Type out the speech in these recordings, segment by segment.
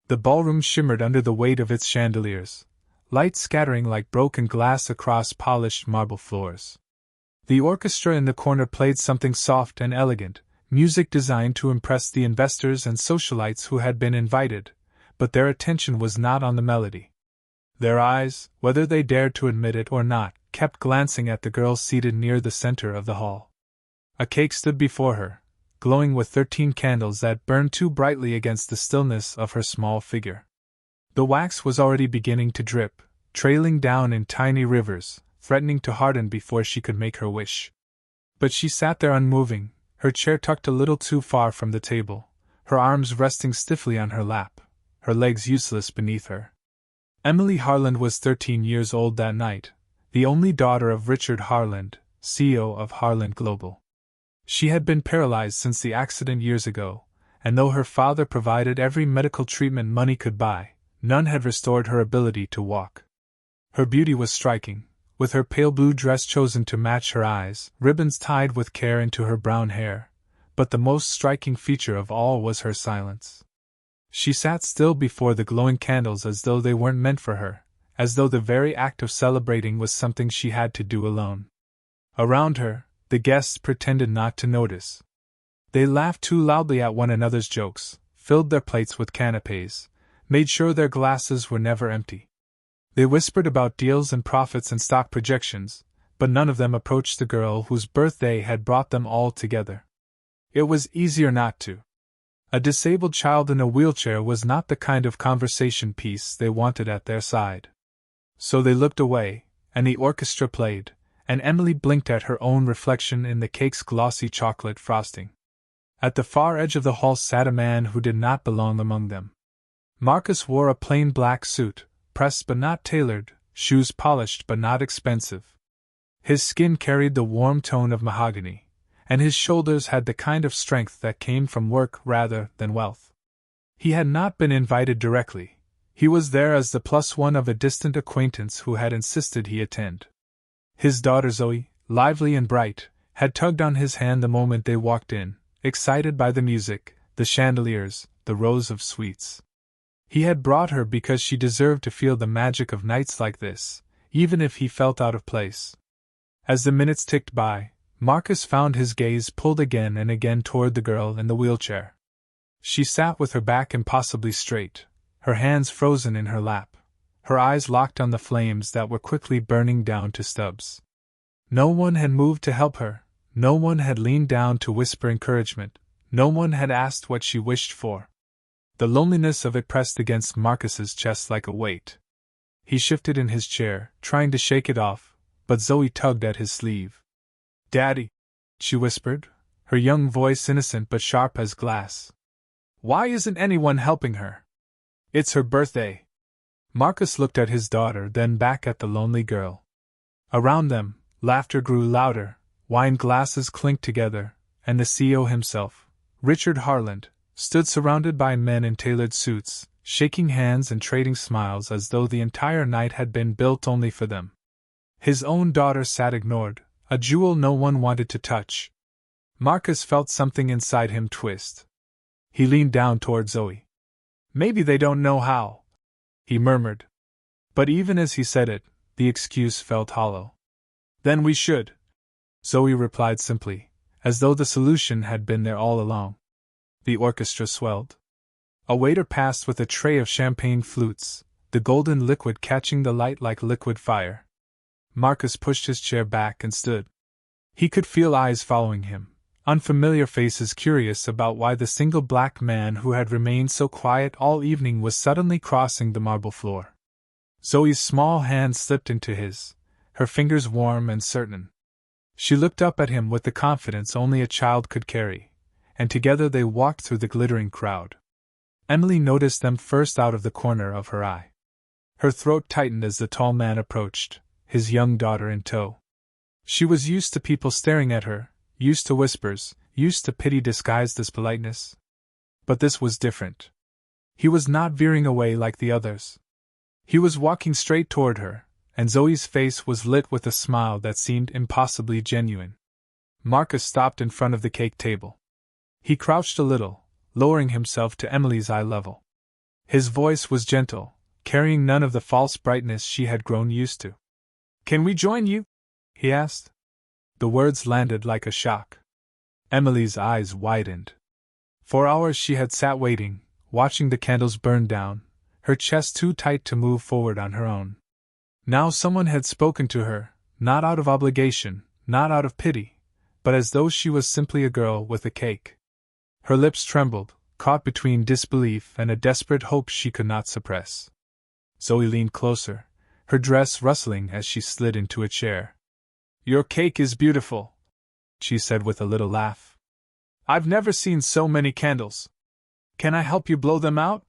The ballroom shimmered under the weight of its chandeliers, light scattering like broken glass across polished marble floors. The orchestra in the corner played something soft and elegant, music designed to impress the investors and socialites who had been invited, but their attention was not on the melody. Their eyes, whether they dared to admit it or not, kept glancing at the girl seated near the center of the hall. A cake stood before her, glowing with 13 candles that burned too brightly against the stillness of her small figure. The wax was already beginning to drip, trailing down in tiny rivers, threatening to harden before she could make her wish. But she sat there unmoving, her chair tucked a little too far from the table, her arms resting stiffly on her lap, her legs useless beneath her. Emily Harland was 13 years old that night, the only daughter of Richard Harland, CEO of Harland Global. She had been paralyzed since the accident years ago, and though her father provided every medical treatment money could buy, none had restored her ability to walk. Her beauty was striking, with her pale blue dress chosen to match her eyes, ribbons tied with care into her brown hair, but the most striking feature of all was her silence. She sat still before the glowing candles as though they weren't meant for her, as though the very act of celebrating was something she had to do alone. Around her, the guests pretended not to notice. They laughed too loudly at one another's jokes, filled their plates with canapés, made sure their glasses were never empty. They whispered about deals and profits and stock projections, but none of them approached the girl whose birthday had brought them all together. It was easier not to. A disabled child in a wheelchair was not the kind of conversation piece they wanted at their side. So they looked away, and the orchestra played, and Emily blinked at her own reflection in the cake's glossy chocolate frosting. At the far edge of the hall sat a man who did not belong among them. Marcus wore a plain black suit, pressed but not tailored, shoes polished but not expensive. His skin carried the warm tone of mahogany, and his shoulders had the kind of strength that came from work rather than wealth. He had not been invited directly. He was there as the +1 of a distant acquaintance who had insisted he attend. His daughter Zoe, lively and bright, had tugged on his hand the moment they walked in, excited by the music, the chandeliers, the rows of sweets. He had brought her because she deserved to feel the magic of nights like this, even if he felt out of place. As the minutes ticked by, Marcus found his gaze pulled again and again toward the girl in the wheelchair. She sat with her back impossibly straight, her hands frozen in her lap, her eyes locked on the flames that were quickly burning down to stubs. No one had moved to help her, no one had leaned down to whisper encouragement, no one had asked what she wished for. The loneliness of it pressed against Marcus's chest like a weight. He shifted in his chair, trying to shake it off, but Zoe tugged at his sleeve. "Daddy," she whispered, her young voice innocent but sharp as glass. "Why isn't anyone helping her? It's her birthday." Marcus looked at his daughter, then back at the lonely girl. Around them, laughter grew louder, wine glasses clinked together, and the CEO himself, Richard Harland, stood surrounded by men in tailored suits, shaking hands and trading smiles as though the entire night had been built only for them. His own daughter sat ignored, a jewel no one wanted to touch. Marcus felt something inside him twist. He leaned down toward Zoe. "Maybe they don't know how," he murmured. But even as he said it, the excuse felt hollow. "Then we should," Zoe replied simply, as though the solution had been there all along. The orchestra swelled. A waiter passed with a tray of champagne flutes, the golden liquid catching the light like liquid fire. Marcus pushed his chair back and stood. He could feel eyes following him, unfamiliar faces curious about why the single black man who had remained so quiet all evening was suddenly crossing the marble floor. Zoe's small hand slipped into his, her fingers warm and certain. She looked up at him with the confidence only a child could carry, and together they walked through the glittering crowd. Emily noticed them first out of the corner of her eye. Her throat tightened as the tall man approached, his young daughter in tow. She was used to people staring at her, used to whispers, used to pity disguised as politeness. But this was different. He was not veering away like the others. He was walking straight toward her, and Zoe's face was lit with a smile that seemed impossibly genuine. Marcus stopped in front of the cake table. He crouched a little, lowering himself to Emily's eye level. His voice was gentle, carrying none of the false brightness she had grown used to. "Can we join you?" he asked. The words landed like a shock. Emily's eyes widened. For hours she had sat waiting, watching the candles burn down, her chest too tight to move forward on her own. Now someone had spoken to her, not out of obligation, not out of pity, but as though she was simply a girl with a cake. Her lips trembled, caught between disbelief and a desperate hope she could not suppress. Zoe leaned closer, her dress rustling as she slid into a chair. "Your cake is beautiful," she said with a little laugh. "I've never seen so many candles. Can I help you blow them out?"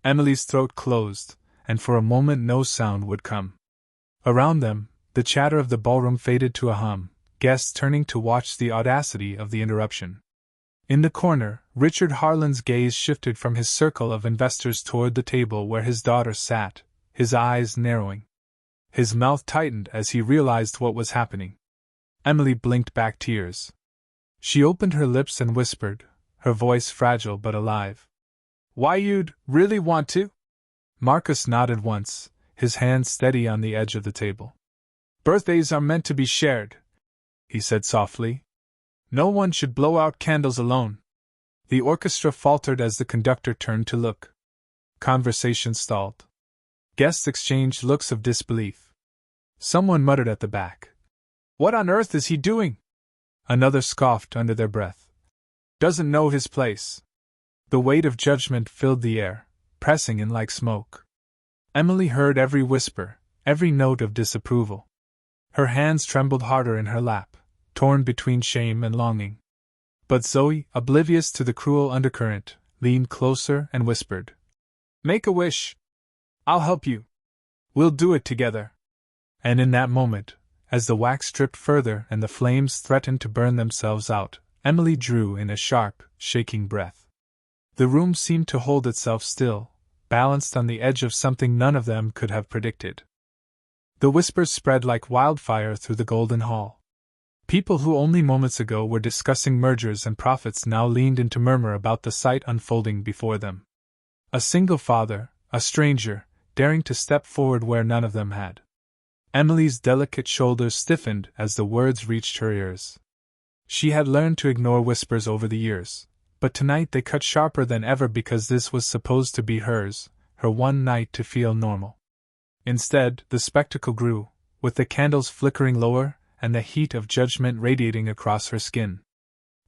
Emily's throat closed, and for a moment no sound would come. Around them, the chatter of the ballroom faded to a hum, guests turning to watch the audacity of the interruption. In the corner, Richard Harlan's gaze shifted from his circle of investors toward the table where his daughter sat, his eyes narrowing. His mouth tightened as he realized what was happening. Emily blinked back tears. She opened her lips and whispered, her voice fragile but alive. "Why, you'd really want to?" Marcus nodded once, his hand steady on the edge of the table. "Birthdays are meant to be shared," he said softly. "No one should blow out candles alone." The orchestra faltered as the conductor turned to look. Conversation stalled. Guests exchanged looks of disbelief. Someone muttered at the back, "What on earth is he doing?" Another scoffed under their breath. "Doesn't know his place." The weight of judgment filled the air, pressing in like smoke. Emily heard every whisper, every note of disapproval. Her hands trembled harder in her lap, torn between shame and longing. But Zoe, oblivious to the cruel undercurrent, leaned closer and whispered, "Make a wish. I'll help you. We'll do it together." And in that moment, as the wax dripped further and the flames threatened to burn themselves out, Emily drew in a sharp, shaking breath. The room seemed to hold itself still, balanced on the edge of something none of them could have predicted. The whispers spread like wildfire through the golden hall. People who only moments ago were discussing mergers and profits now leaned in to murmur about the sight unfolding before them. A single father, a stranger, daring to step forward where none of them had. Emily's delicate shoulders stiffened as the words reached her ears. She had learned to ignore whispers over the years, but tonight they cut sharper than ever because this was supposed to be hers, her one night to feel normal. Instead, the spectacle grew, with the candles flickering lower and the heat of judgment radiating across her skin.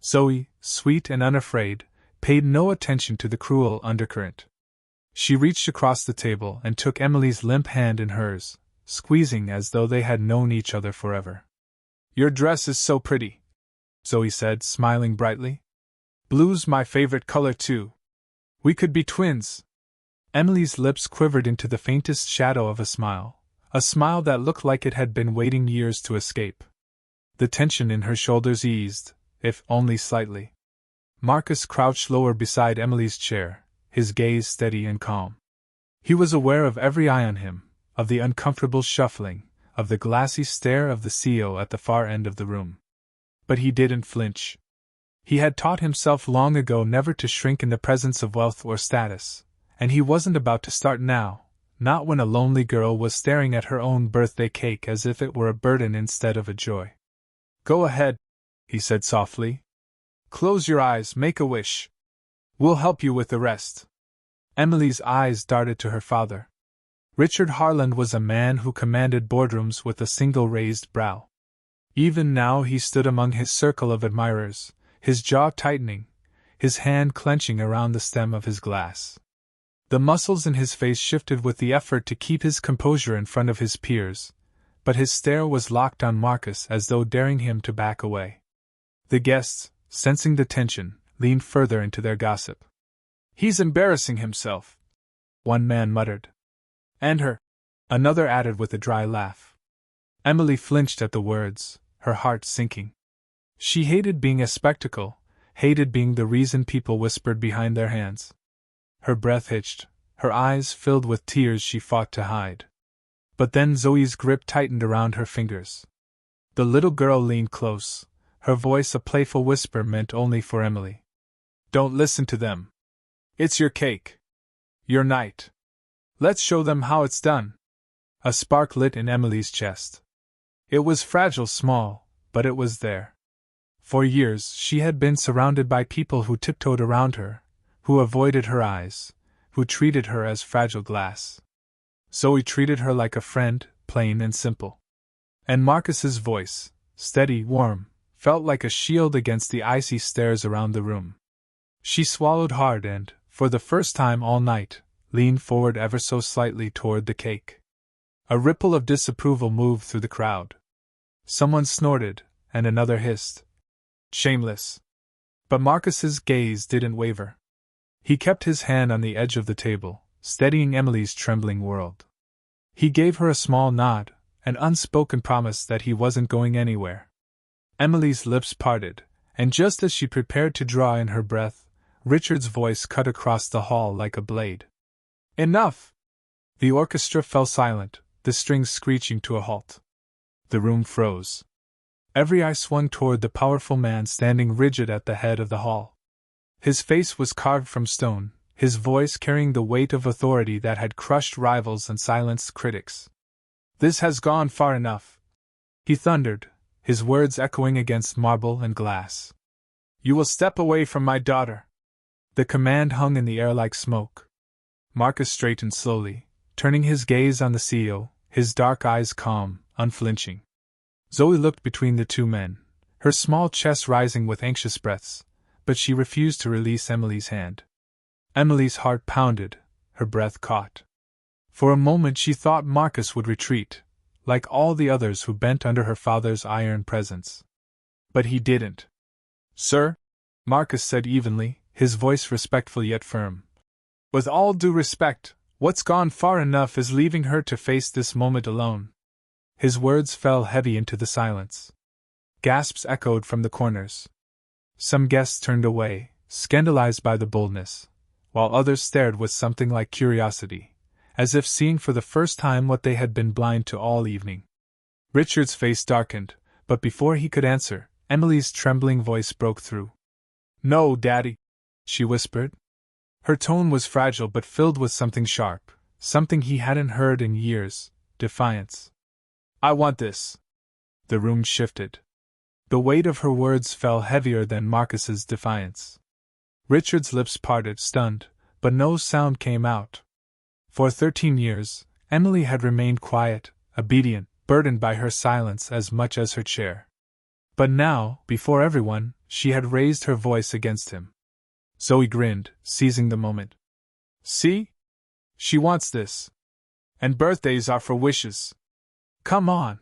Zoe, sweet and unafraid, paid no attention to the cruel undercurrent. She reached across the table and took Emily's limp hand in hers, squeezing as though they had known each other forever. "Your dress is so pretty," Zoe said, smiling brightly. "Blue's my favorite color too. We could be twins." Emily's lips quivered into the faintest shadow of a smile that looked like it had been waiting years to escape. The tension in her shoulders eased, if only slightly. Marcus crouched lower beside Emily's chair, his gaze steady and calm. He was aware of every eye on him, of the uncomfortable shuffling, of the glassy stare of the CEO at the far end of the room. But he didn't flinch. He had taught himself long ago never to shrink in the presence of wealth or status, and he wasn't about to start now, not when a lonely girl was staring at her own birthday cake as if it were a burden instead of a joy. "Go ahead," he said softly. "Close your eyes, make a wish. We'll help you with the rest." Emily's eyes darted to her father. Richard Harland was a man who commanded boardrooms with a single raised brow. Even now he stood among his circle of admirers, his jaw tightening, his hand clenching around the stem of his glass. The muscles in his face shifted with the effort to keep his composure in front of his peers, but his stare was locked on Marcus as though daring him to back away. The guests, sensing the tension, leaned further into their gossip. "He's embarrassing himself," one man muttered. "And her," another added with a dry laugh. Emily flinched at the words, her heart sinking. She hated being a spectacle, hated being the reason people whispered behind their hands. Her breath hitched, her eyes filled with tears she fought to hide. But then Zoe's grip tightened around her fingers. The little girl leaned close, her voice a playful whisper meant only for Emily. "Don't listen to them. It's your cake. Your night. Let's show them how it's done. A spark lit in Emily's chest. It was fragile, small, but it was there. For years she had been surrounded by people who tiptoed around her, who avoided her eyes, who treated her as fragile glass. Zoe treated her like a friend, plain and simple. And Marcus's voice, steady, warm, felt like a shield against the icy stares around the room. She swallowed hard and, for the first time all night, leaned forward ever so slightly toward the cake. A ripple of disapproval moved through the crowd. Someone snorted, and another hissed. Shameless. But Marcus's gaze didn't waver. He kept his hand on the edge of the table, steadying Emily's trembling world. He gave her a small nod, an unspoken promise that he wasn't going anywhere. Emily's lips parted, and just as she prepared to draw in her breath, Richard's voice cut across the hall like a blade. Enough! The orchestra fell silent, the strings screeching to a halt. The room froze. Every eye swung toward the powerful man standing rigid at the head of the hall. His face was carved from stone, his voice carrying the weight of authority that had crushed rivals and silenced critics. This has gone far enough, he thundered, his words echoing against marble and glass. You will step away from my daughter. The command hung in the air like smoke. Marcus straightened slowly, turning his gaze on the CEO, his dark eyes calm, unflinching. Zoe looked between the two men, her small chest rising with anxious breaths, but she refused to release Emily's hand. Emily's heart pounded, her breath caught. For a moment she thought Marcus would retreat, like all the others who bent under her father's iron presence. But he didn't. Sir, Marcus said evenly, his voice respectful yet firm. With all due respect, what's gone far enough is leaving her to face this moment alone. His words fell heavy into the silence. Gasps echoed from the corners. Some guests turned away, scandalized by the boldness, while others stared with something like curiosity, as if seeing for the first time what they had been blind to all evening. Richard's face darkened, but before he could answer, Emily's trembling voice broke through. No, Daddy, she whispered. Her tone was fragile but filled with something sharp, something he hadn't heard in years, defiance. I want this. The room shifted. The weight of her words fell heavier than Marcus's defiance. Richard's lips parted, stunned, but no sound came out. For 13 years, Emily had remained quiet, obedient, burdened by her silence as much as her chair. But now, before everyone, she had raised her voice against him. Zoe grinned, seizing the moment. See? She wants this. And birthdays are for wishes. Come on.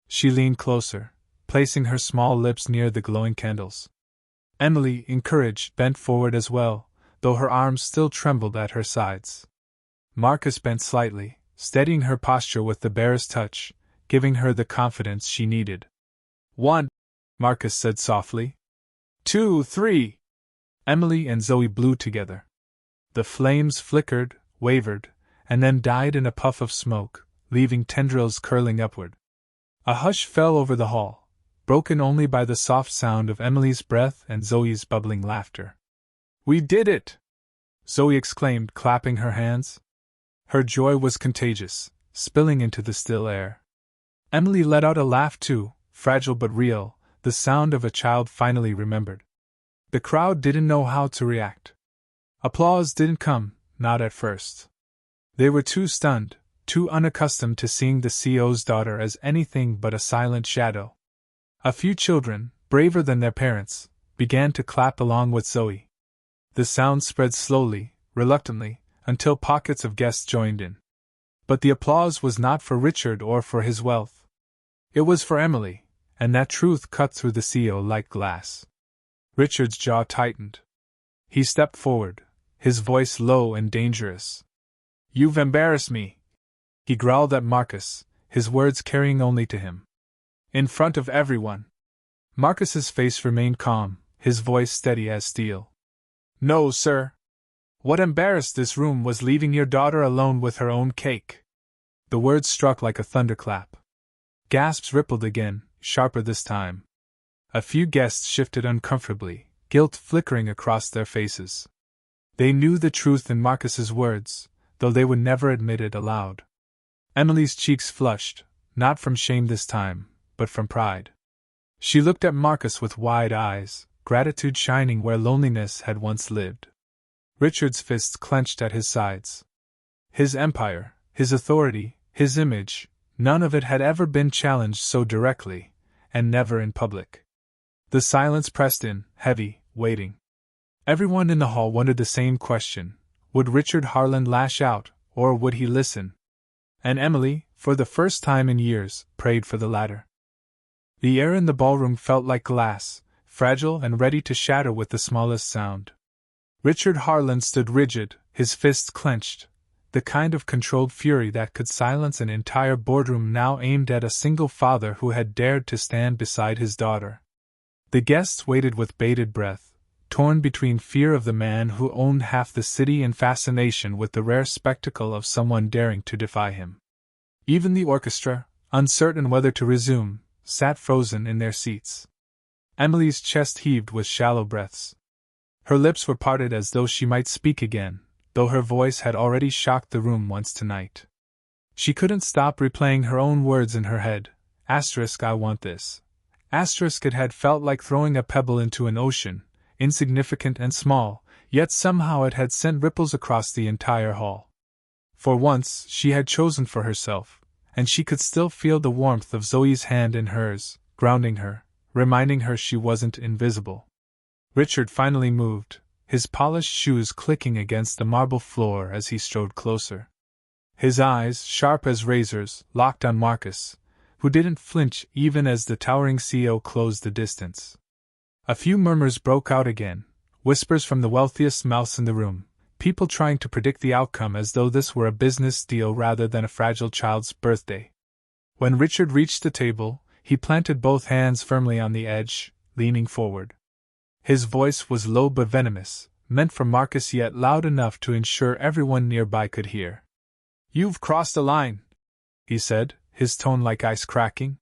She leaned closer, placing her small lips near the glowing candles. Emily, encouraged, bent forward as well, though her arms still trembled at her sides. Marcus bent slightly, steadying her posture with the barest touch, giving her the confidence she needed. 1, Marcus said softly. 2, 3. Emily and Zoe blew together. The flames flickered, wavered, and then died in a puff of smoke, leaving tendrils curling upward. A hush fell over the hall, broken only by the soft sound of Emily's breath and Zoe's bubbling laughter. We did it! Zoe exclaimed, clapping her hands. Her joy was contagious, spilling into the still air. Emily let out a laugh too, fragile but real, the sound of a child finally remembered. The crowd didn't know how to react. Applause didn't come, not at first. They were too stunned, too unaccustomed to seeing the CEO's daughter as anything but a silent shadow. A few children, braver than their parents, began to clap along with Zoe. The sound spread slowly, reluctantly, until pockets of guests joined in. But the applause was not for Richard or for his wealth. It was for Emily, and that truth cut through the CEO like glass. Richard's jaw tightened. He stepped forward, his voice low and dangerous. You've embarrassed me, he growled at Marcus, his words carrying only to him. In front of everyone. Marcus's face remained calm, his voice steady as steel. No, sir. What embarrassed this room was leaving your daughter alone with her own cake. The words struck like a thunderclap. Gasps rippled again, sharper this time. A few guests shifted uncomfortably, guilt flickering across their faces. They knew the truth in Marcus's words, though they would never admit it aloud. Emily's cheeks flushed, not from shame this time, but from pride. She looked at Marcus with wide eyes, gratitude shining where loneliness had once lived. Richard's fists clenched at his sides. His empire, his authority, his image, none of it had ever been challenged so directly, and never in public. The silence pressed in, heavy, waiting. Everyone in the hall wondered the same question: would Richard Harland lash out, or would he listen? And Emily, for the first time in years, prayed for the latter. The air in the ballroom felt like glass, fragile and ready to shatter with the smallest sound. Richard Harland stood rigid, his fists clenched, the kind of controlled fury that could silence an entire boardroom now aimed at a single father who had dared to stand beside his daughter. The guests waited with bated breath, torn between fear of the man who owned half the city and fascination with the rare spectacle of someone daring to defy him. Even the orchestra, uncertain whether to resume, sat frozen in their seats. Emily's chest heaved with shallow breaths. Her lips were parted as though she might speak again, though her voice had already shocked the room once tonight. She couldn't stop replaying her own words in her head. I want this. It had felt like throwing a pebble into an ocean, insignificant and small, yet somehow it had sent ripples across the entire hall. For once she had chosen for herself, and she could still feel the warmth of Zoe's hand in hers, grounding her, reminding her she wasn't invisible. Richard finally moved, his polished shoes clicking against the marble floor as he strode closer. His eyes, sharp as razors, locked on Marcus, who didn't flinch even as the towering CEO closed the distance. A few murmurs broke out again, whispers from the wealthiest mouths in the room, people trying to predict the outcome as though this were a business deal rather than a fragile child's birthday. When Richard reached the table, he planted both hands firmly on the edge, leaning forward. His voice was low but venomous, meant for Marcus yet loud enough to ensure everyone nearby could hear. "You've crossed a line," he said, his tone like ice cracking.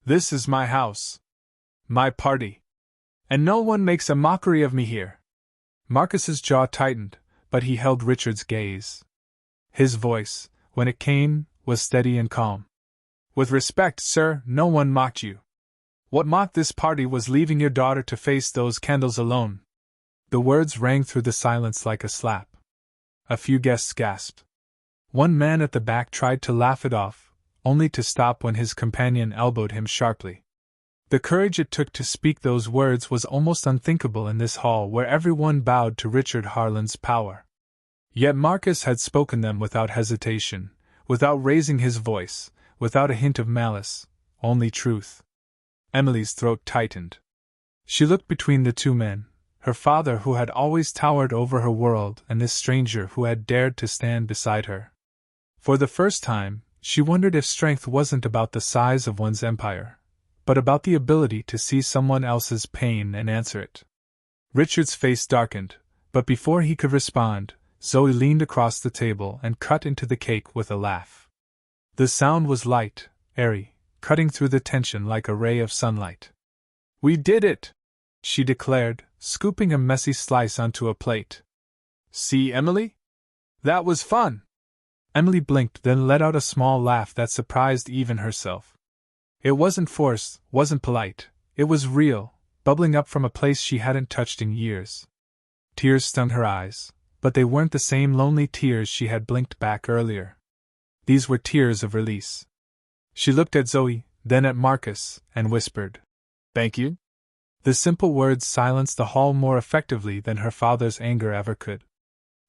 "This is my house. My party. And no one makes a mockery of me here." Marcus's jaw tightened, but he held Richard's gaze. His voice, when it came, was steady and calm. "With respect, sir, no one mocked you. What mocked this party was leaving your daughter to face those candles alone." The words rang through the silence like a slap. A few guests gasped. One man at the back tried to laugh it off, only to stop when his companion elbowed him sharply. The courage it took to speak those words was almost unthinkable in this hall where everyone bowed to Richard Harland's power. Yet Marcus had spoken them without hesitation, without raising his voice, without a hint of malice, only truth. Emily's throat tightened. She looked between the two men, her father who had always towered over her world and this stranger who had dared to stand beside her. For the first time, she wondered if strength wasn't about the size of one's empire, but about the ability to see someone else's pain and answer it. Richard's face darkened, but before he could respond, Zoe leaned across the table and cut into the cake with a laugh. The sound was light, airy, cutting through the tension like a ray of sunlight. "We did it!" she declared, scooping a messy slice onto a plate. "See, Emily? That was fun!" Emily blinked, then let out a small laugh that surprised even herself. It wasn't forced, wasn't polite, it was real, bubbling up from a place she hadn't touched in years. Tears stung her eyes, but they weren't the same lonely tears she had blinked back earlier. These were tears of release. She looked at Zoe, then at Marcus, and whispered, "Thank you?" The simple words silenced the hall more effectively than her father's anger ever could.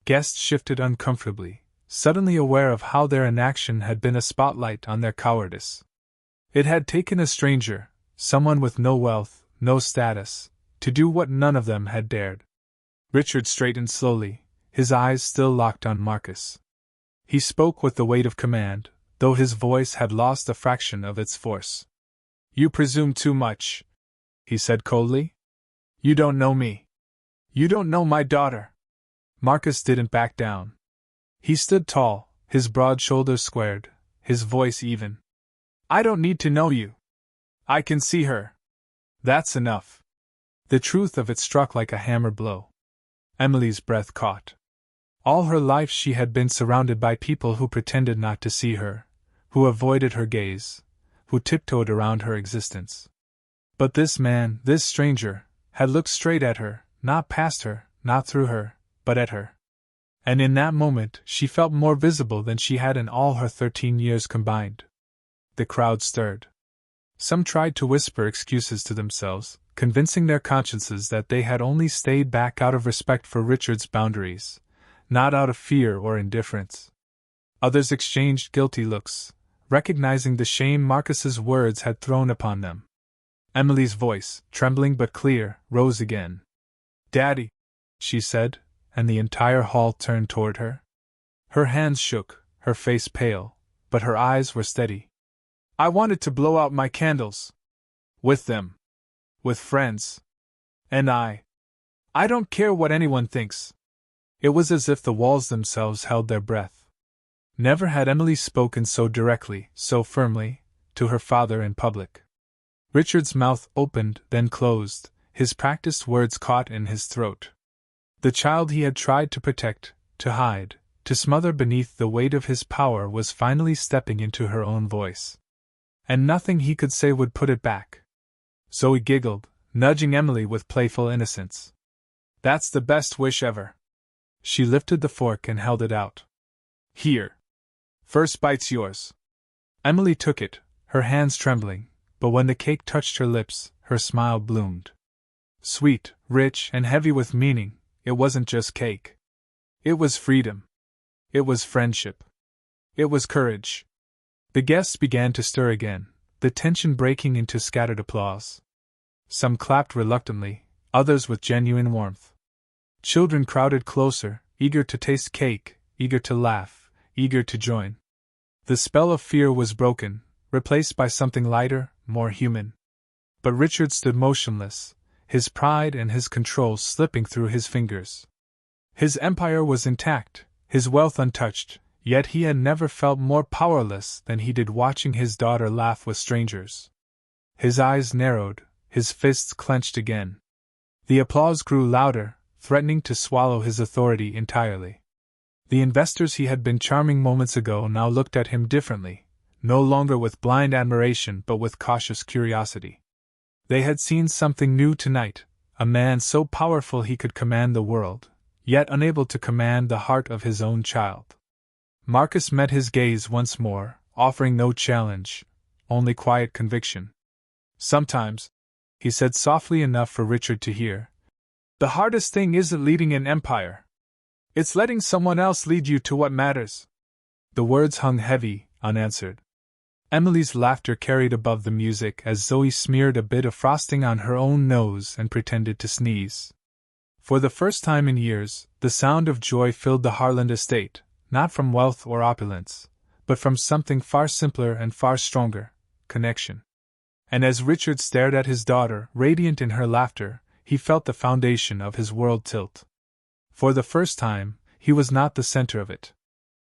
Guests shifted uncomfortably, suddenly aware of how their inaction had been a spotlight on their cowardice. It had taken a stranger, someone with no wealth, no status, to do what none of them had dared. Richard straightened slowly, his eyes still locked on Marcus. He spoke with the weight of command, though his voice had lost a fraction of its force. "You presume too much," he said coldly. "You don't know me. You don't know my daughter." Marcus didn't back down. He stood tall, his broad shoulders squared, his voice even. "I don't need to know you. I can see her. That's enough." The truth of it struck like a hammer blow. Emily's breath caught. All her life she had been surrounded by people who pretended not to see her, who avoided her gaze, who tiptoed around her existence. But this man, this stranger, had looked straight at her, not past her, not through her, but at her. And in that moment she felt more visible than she had in all her 13 years combined. The crowd stirred. Some tried to whisper excuses to themselves, convincing their consciences that they had only stayed back out of respect for Richard's boundaries, not out of fear or indifference. Others exchanged guilty looks, recognizing the shame Marcus's words had thrown upon them. Emily's voice, trembling but clear, rose again. "Daddy," she said, and the entire hall turned toward her. Her hands shook, her face pale, but her eyes were steady. "I wanted to blow out my candles. With them. With friends. And I don't care what anyone thinks." It was as if the walls themselves held their breath. Never had Emily spoken so directly, so firmly, to her father in public. Richard's mouth opened, then closed, his practiced words caught in his throat. The child he had tried to protect, to hide, to smother beneath the weight of his power was finally stepping into her own voice. And nothing he could say would put it back. Zoe giggled, nudging Emily with playful innocence. "That's the best wish ever." She lifted the fork and held it out. "Here. First bite's yours." Emily took it, her hands trembling, but when the cake touched her lips, her smile bloomed. Sweet, rich, and heavy with meaning, it wasn't just cake. It was freedom. It was friendship. It was courage. The guests began to stir again, the tension breaking into scattered applause. Some clapped reluctantly, others with genuine warmth. Children crowded closer, eager to taste cake, eager to laugh, eager to join. The spell of fear was broken, replaced by something lighter, more human. But Richard stood motionless, his pride and his control slipping through his fingers. His empire was intact, his wealth untouched, yet he had never felt more powerless than he did watching his daughter laugh with strangers. His eyes narrowed, his fists clenched again. The applause grew louder, threatening to swallow his authority entirely. The investors he had been charming moments ago now looked at him differently, no longer with blind admiration but with cautious curiosity. They had seen something new tonight, a man so powerful he could command the world, yet unable to command the heart of his own child. Marcus met his gaze once more, offering no challenge, only quiet conviction. "Sometimes," he said softly enough for Richard to hear, "the hardest thing isn't leading an empire. It's letting someone else lead you to what matters." The words hung heavy, unanswered. Emily's laughter carried above the music as Zoe smeared a bit of frosting on her own nose and pretended to sneeze. For the first time in years, the sound of joy filled the Harland estate, not from wealth or opulence, but from something far simpler and far stronger: connection. And as Richard stared at his daughter, radiant in her laughter, he felt the foundation of his world tilt. For the first time, he was not the center of it.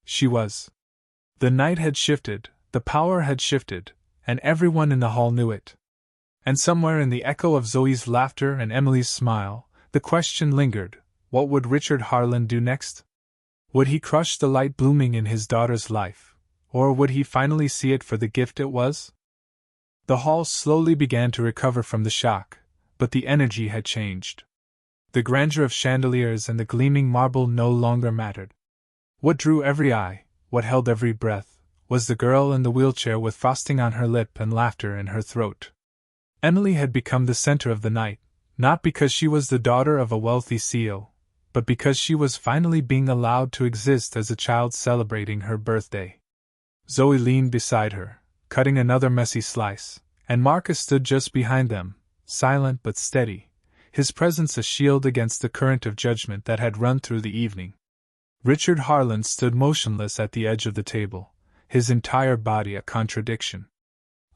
She was. The night had shifted, the power had shifted, and everyone in the hall knew it. And somewhere in the echo of Zoe's laughter and Emily's smile, the question lingered: what would Richard Harland do next? Would he crush the light blooming in his daughter's life, or would he finally see it for the gift it was? The hall slowly began to recover from the shock, but the energy had changed. The grandeur of chandeliers and the gleaming marble no longer mattered. What drew every eye, what held every breath, was the girl in the wheelchair with frosting on her lip and laughter in her throat. Emily had become the center of the night, not because she was the daughter of a wealthy CEO, but because she was finally being allowed to exist as a child celebrating her birthday. Zoe leaned beside her, cutting another messy slice, and Marcus stood just behind them, silent but steady, his presence a shield against the current of judgment that had run through the evening. Richard Harland stood motionless at the edge of the table, his entire body a contradiction.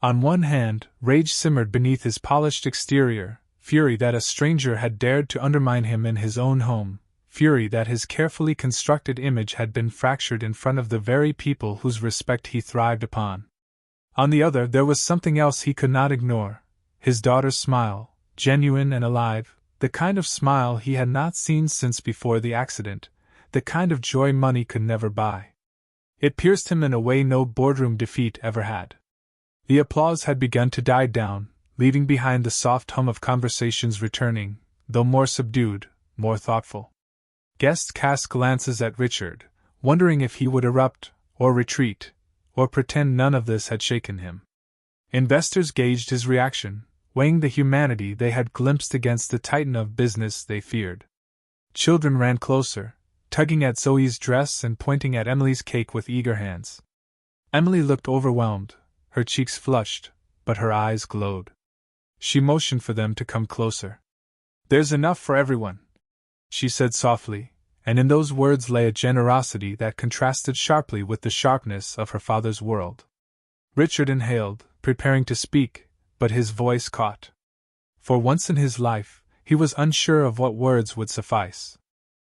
On one hand, rage simmered beneath his polished exterior, fury that a stranger had dared to undermine him in his own home, fury that his carefully constructed image had been fractured in front of the very people whose respect he thrived upon. On the other, there was something else he could not ignore: his daughter's smile, genuine and alive, the kind of smile he had not seen since before the accident, the kind of joy money could never buy. It pierced him in a way no boardroom defeat ever had. The applause had begun to die down, leaving behind the soft hum of conversations returning, though more subdued, more thoughtful. Guests cast glances at Richard, wondering if he would erupt, or retreat, or pretend none of this had shaken him. Investors gauged his reaction, weighing the humanity they had glimpsed against the titan of business they feared. Children ran closer, tugging at Zoe's dress and pointing at Emily's cake with eager hands. Emily looked overwhelmed, her cheeks flushed, but her eyes glowed. She motioned for them to come closer. "There's enough for everyone," she said softly, and in those words lay a generosity that contrasted sharply with the sharpness of her father's world. Richard inhaled, preparing to speak, but his voice caught. For once in his life, he was unsure of what words would suffice.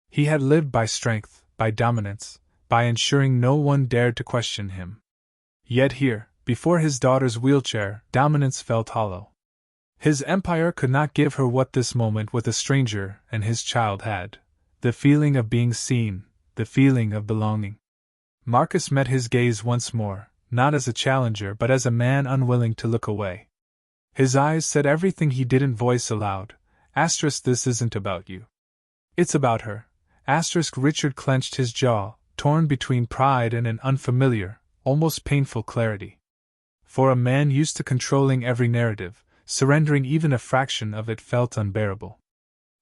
He had lived by strength, by dominance, by ensuring no one dared to question him. Yet here, before his daughter's wheelchair, dominance felt hollow. His empire could not give her what this moment with a stranger and his child had: the feeling of being seen, the feeling of belonging. Marcus met his gaze once more, not as a challenger but as a man unwilling to look away. His eyes said everything he didn't voice aloud. This isn't about you. It's about her. Richard clenched his jaw, torn between pride and an unfamiliar, almost painful clarity. For a man used to controlling every narrative, surrendering even a fraction of it felt unbearable.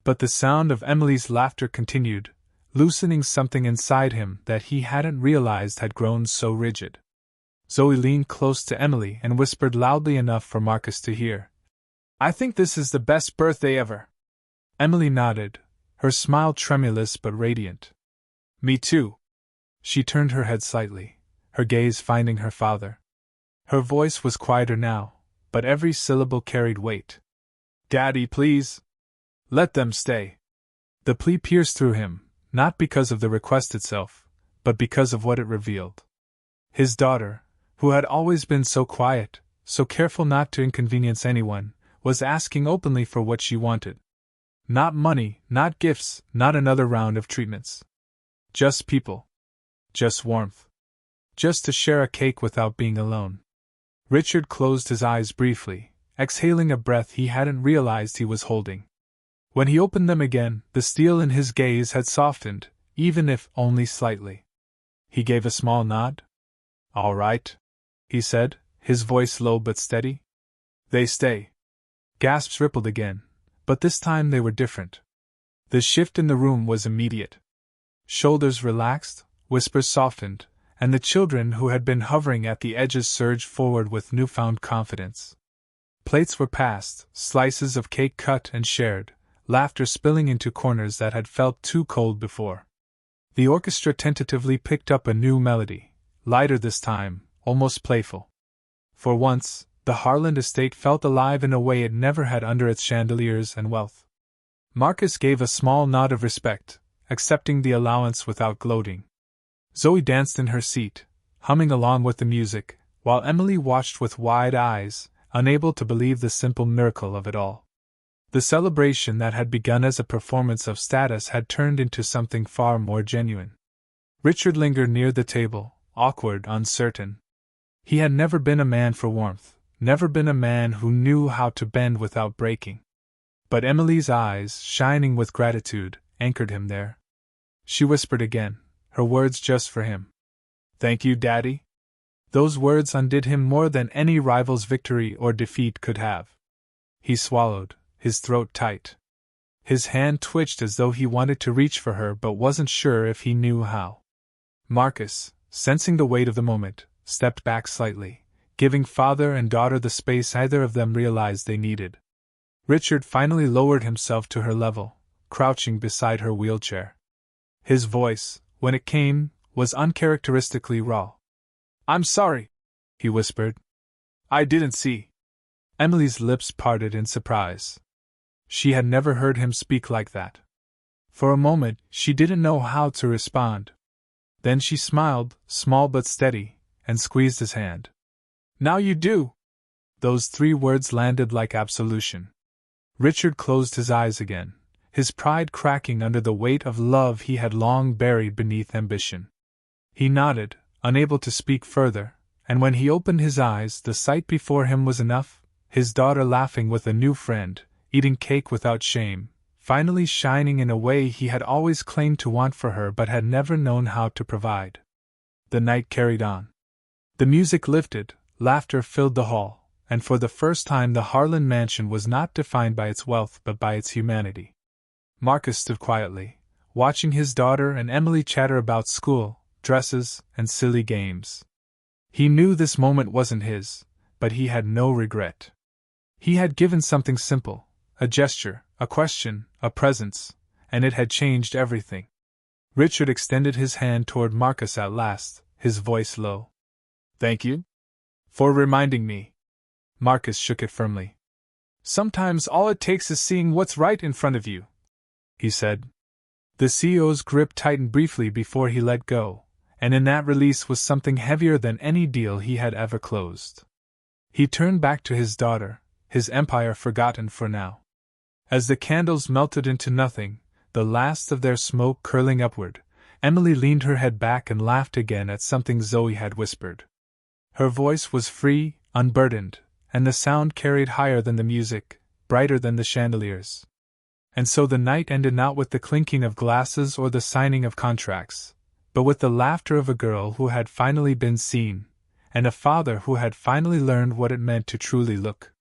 But the sound of Emily's laughter continued, loosening something inside him that he hadn't realized had grown so rigid. Zoe leaned close to Emily and whispered loudly enough for Marcus to hear, "I think this is the best birthday ever." Emily nodded, her smile tremulous but radiant. "Me too." She turned her head slightly, her gaze finding her father. Her voice was quieter now, but every syllable carried weight. "Daddy, please. Let them stay." The plea pierced through him, not because of the request itself, but because of what it revealed. His daughter, who had always been so quiet, so careful not to inconvenience anyone, was asking openly for what she wanted. Not money, not gifts, not another round of treatments. Just people. Just warmth. Just to share a cake without being alone. Richard closed his eyes briefly, exhaling a breath he hadn't realized he was holding. When he opened them again, the steel in his gaze had softened, even if only slightly. He gave a small nod. "All right," he said, his voice low but steady. "They stay." Gasps rippled again, but this time they were different. The shift in the room was immediate. Shoulders relaxed, whispers softened, and the children who had been hovering at the edges surged forward with newfound confidence. Plates were passed, slices of cake cut and shared, laughter spilling into corners that had felt too cold before. The orchestra tentatively picked up a new melody, lighter this time, almost playful. For once, the Harland estate felt alive in a way it never had under its chandeliers and wealth. Marcus gave a small nod of respect, accepting the allowance without gloating. Zoe danced in her seat, humming along with the music, while Emily watched with wide eyes, unable to believe the simple miracle of it all. The celebration that had begun as a performance of status had turned into something far more genuine. Richard lingered near the table, awkward, uncertain. He had never been a man for warmth, never been a man who knew how to bend without breaking. But Emily's eyes, shining with gratitude, anchored him there. She whispered again, her words just for him. "Thank you, Daddy." Those words undid him more than any rival's victory or defeat could have. He swallowed, his throat tight. His hand twitched as though he wanted to reach for her but wasn't sure if he knew how. Marcus, sensing the weight of the moment, stepped back slightly, giving father and daughter the space either of them realized they needed. Richard finally lowered himself to her level, crouching beside her wheelchair. His voice, when it came, was uncharacteristically raw. "I'm sorry," he whispered. "I didn't see." Emily's lips parted in surprise. She had never heard him speak like that. For a moment, she didn't know how to respond. Then she smiled, small but steady, and squeezed his hand. "Now you do!" Those 3 words landed like absolution. Richard closed his eyes again, his pride cracking under the weight of love he had long buried beneath ambition. He nodded, unable to speak further, and when he opened his eyes the sight before him was enough: his daughter laughing with a new friend, eating cake without shame, finally shining in a way he had always claimed to want for her but had never known how to provide. The night carried on. The music lifted, laughter filled the hall, and for the first time the Harlan mansion was not defined by its wealth but by its humanity. Marcus stood quietly, watching his daughter and Emily chatter about school, dresses, and silly games. He knew this moment wasn't his, but he had no regret. He had given something simple, a gesture, a question, a presence, and it had changed everything. Richard extended his hand toward Marcus at last, his voice low. "Thank you for reminding me." Marcus shook it firmly. "Sometimes all it takes is seeing what's right in front of you," he said. The CEO's grip tightened briefly before he let go, and in that release was something heavier than any deal he had ever closed. He turned back to his daughter, his empire forgotten for now. As the candles melted into nothing, the last of their smoke curling upward, Emily leaned her head back and laughed again at something Zoe had whispered. Her voice was free, unburdened, and the sound carried higher than the music, brighter than the chandeliers. And so the night ended not with the clinking of glasses or the signing of contracts, but with the laughter of a girl who had finally been seen, and a father who had finally learned what it meant to truly look